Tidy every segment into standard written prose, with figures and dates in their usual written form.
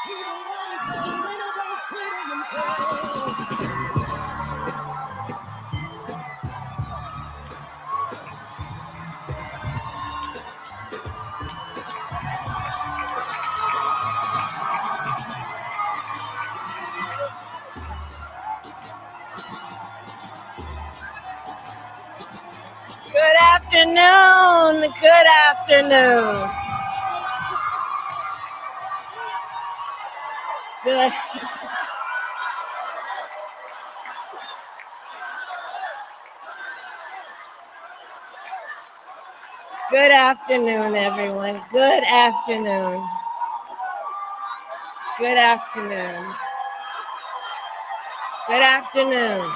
Good afternoon. Good afternoon. Good. Good afternoon, everyone. Good afternoon. Good afternoon. Good afternoon.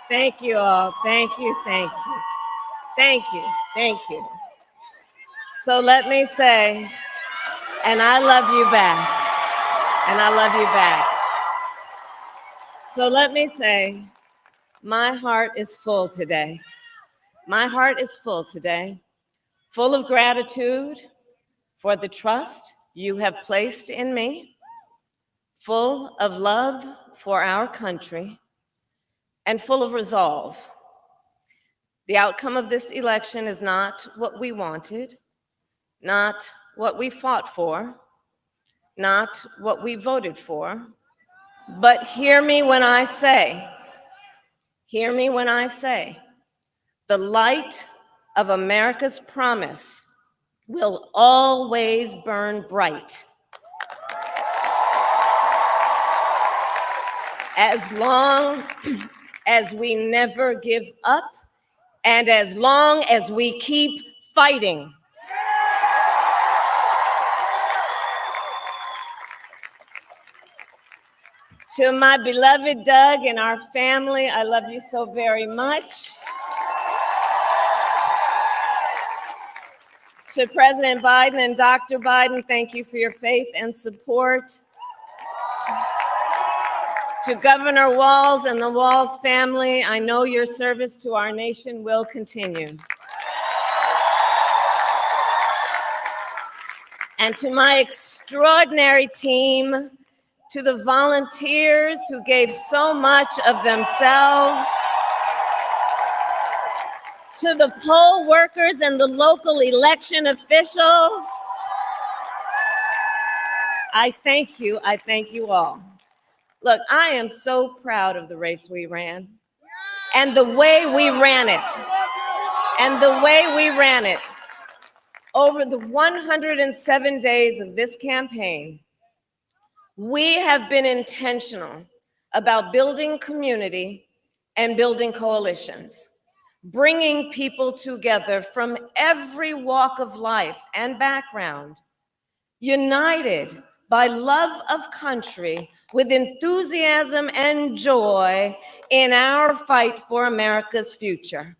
Thank you all. Thank you. Thank you. Thank you. Thank you. So let me say, and I love you back. And I love you back. So let me say, my heart is full today. My heart is full today, full of gratitude for the trust you have placed in me, full of love for our country, and full of resolve. The outcome of this election is not what we wanted, not what we fought for, not what we voted for, but hear me when I say, the light of America's promise will always burn bright. As long as we never give up, and as long as we keep fighting. To my beloved Doug and our family, I love you so very much. To President Biden and Dr. Biden, thank you for your faith and support. To Governor Walz and the Walz family, I know your service to our nation will continue. And to my extraordinary team, to the volunteers who gave so much of themselves, to the poll workers and the local election officials, I thank you all. Look, I am so proud of the race we ran and the way we ran it. Over the 107 days of this campaign, we have been intentional about building community and building coalitions, bringing people together from every walk of life and background, united by love of country with enthusiasm and joy in our fight for America's future.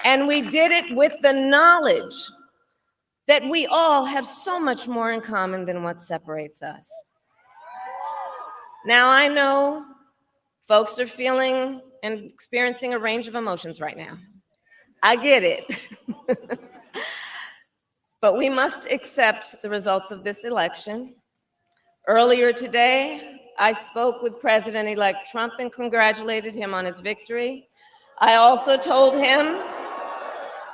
And we did it with the knowledge that we all have so much more in common than what separates us. Now, I know folks are feeling and experiencing a range of emotions right now. I get it. But we must accept the results of this election. Earlier today, I spoke with President-elect Trump and congratulated him on his victory. I also told him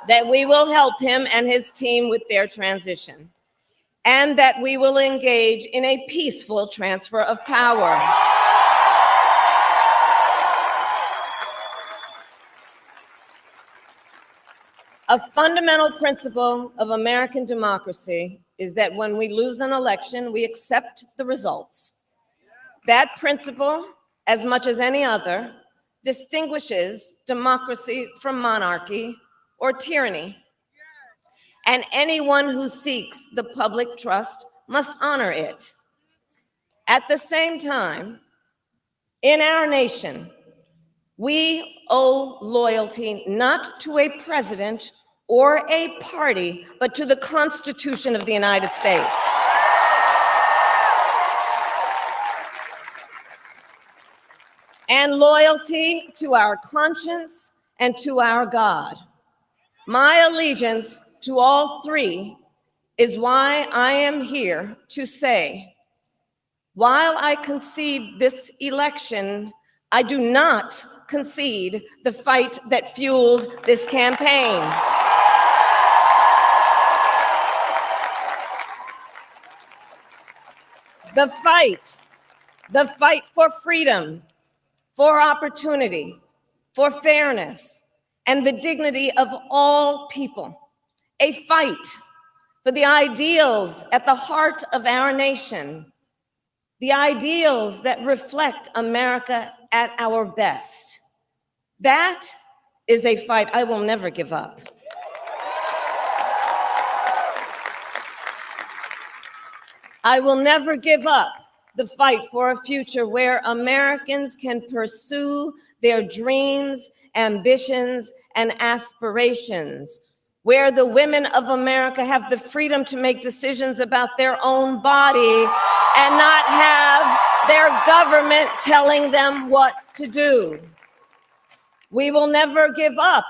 that we will help him and his team with their transition, and that we will engage in a peaceful transfer of power. A fundamental principle of American democracy is that when we lose an election, we accept the results. That principle, as much as any other, distinguishes democracy from monarchy or tyranny. And anyone who seeks the public trust must honor it. At the same time, in our nation, we owe loyalty not to a president or a party, but to the Constitution of the United States. And loyalty to our conscience and to our God. My allegiance to all three is why I am here to say, while I concede this election, I do not concede the fight that fueled this campaign. The fight for freedom, for opportunity, for fairness, and the dignity of all people. A fight for the ideals at the heart of our nation, the ideals that reflect America at our best. That is a fight I will never give up. I will never give up the fight for a future where Americans can pursue their dreams, ambitions, and aspirations, where the women of America have the freedom to make decisions about their own body and not have their government telling them what to do. We will never give up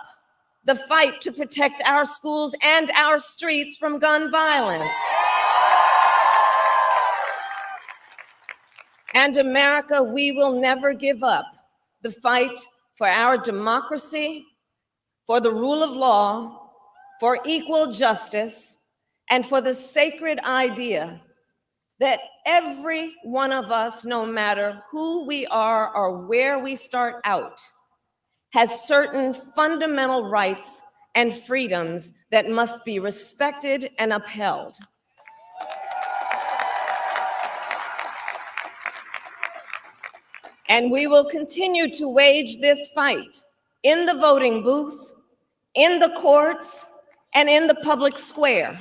the fight to protect our schools and our streets from gun violence. And America, we will never give up the fight for our democracy, for the rule of law, for equal justice, and for the sacred idea that every one of us, no matter who we are or where we start out, has certain fundamental rights and freedoms that must be respected and upheld. And we will continue to wage this fight in the voting booth, in the courts, and in the public square.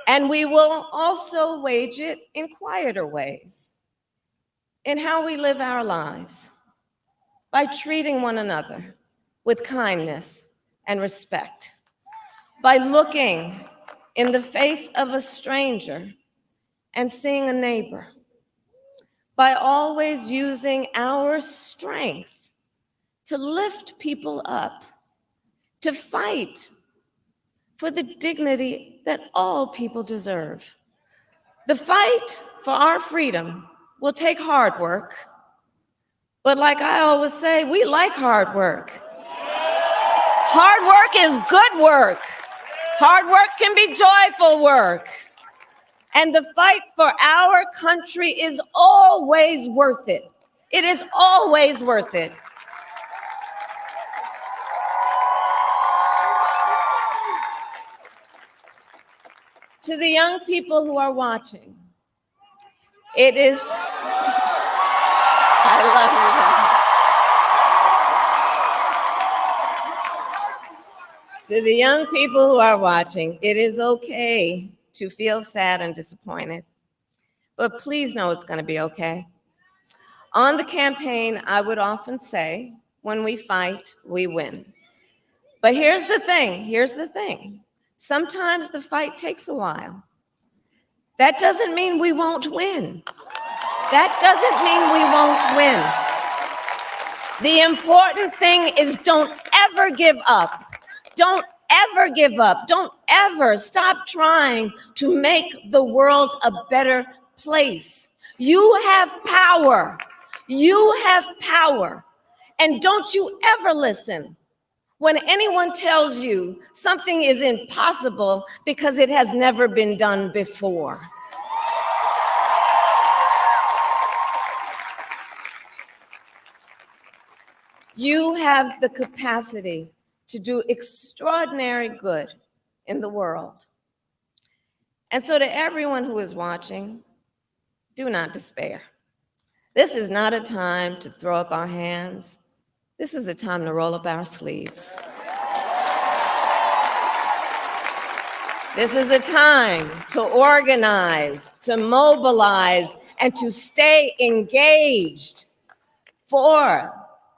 And we will also wage it in quieter ways, in how we live our lives, by treating one another with kindness and respect, by looking in the face of a stranger and seeing a neighbor, by always using our strength to lift people up, to fight for the dignity that all people deserve. The fight for our freedom will take hard work, but like I always say, we like hard work. Hard work is good work. Hard work can be joyful work. And the fight for our country is always worth it. It is always worth it. To the young people who are watching, it is, I love you. To the young people who are watching, it is okay to feel sad and disappointed, but please know it's going to be okay. On the campaign, I would often say, when we fight, we win. But here's the thing. Sometimes the fight takes a while. That doesn't mean we won't win. That doesn't mean we won't win. The important thing is don't ever give up. Don't ever give up. Don't ever stop trying to make the world a better place. You have power. You have power. And don't you ever listen when anyone tells you something is impossible because it has never been done before. You have the capacity to do extraordinary good in the world. And so to everyone who is watching, do not despair. This is not a time to throw up our hands. This is a time to roll up our sleeves. This is a time to organize, to mobilize, and to stay engaged for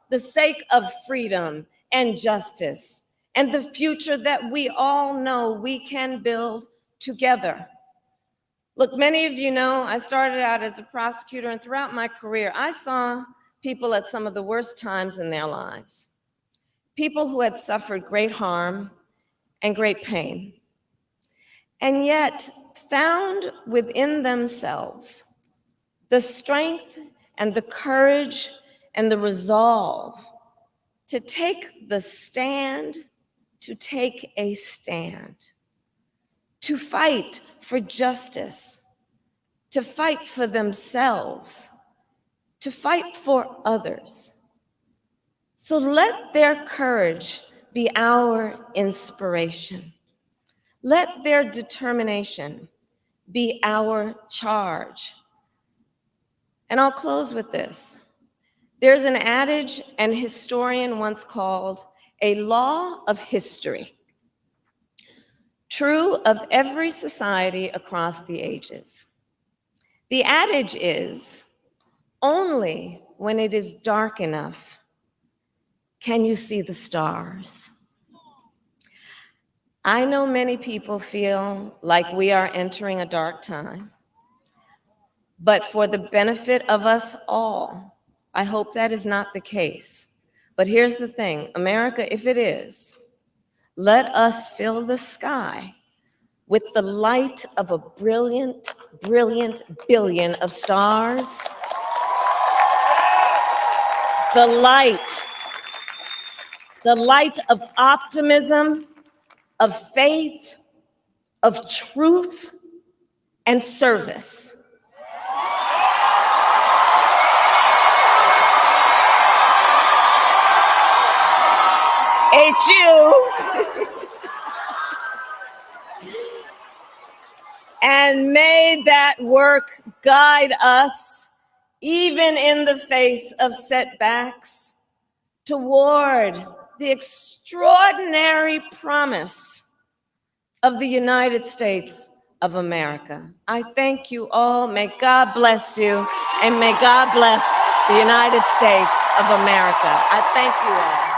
the sake of freedom and justice, and the future that we all know we can build together. Look, many of you know I started out as a prosecutor, and throughout my career, I saw people at some of the worst times in their lives. People who had suffered great harm and great pain, and yet found within themselves the strength and the courage and the resolve to take the stand, to take a stand, to fight for justice, to fight for themselves, to fight for others. So let their courage be our inspiration. Let their determination be our charge. And I'll close with this. There's an adage an historian once called a law of history, true of every society across the ages. The adage is, only when it is dark enough can you see the stars. I know many people feel like we are entering a dark time, but for the benefit of us all, I hope that is not the case. But here's the thing, America, if it is, let us fill the sky with the light of a brilliant, brilliant billion of stars. The light of optimism, of faith, of truth, and service. HU. And may that work guide us, even in the face of setbacks, toward the extraordinary promise of the United States of America. I thank you all. May God bless you, and may God bless the United States of America. I thank you all.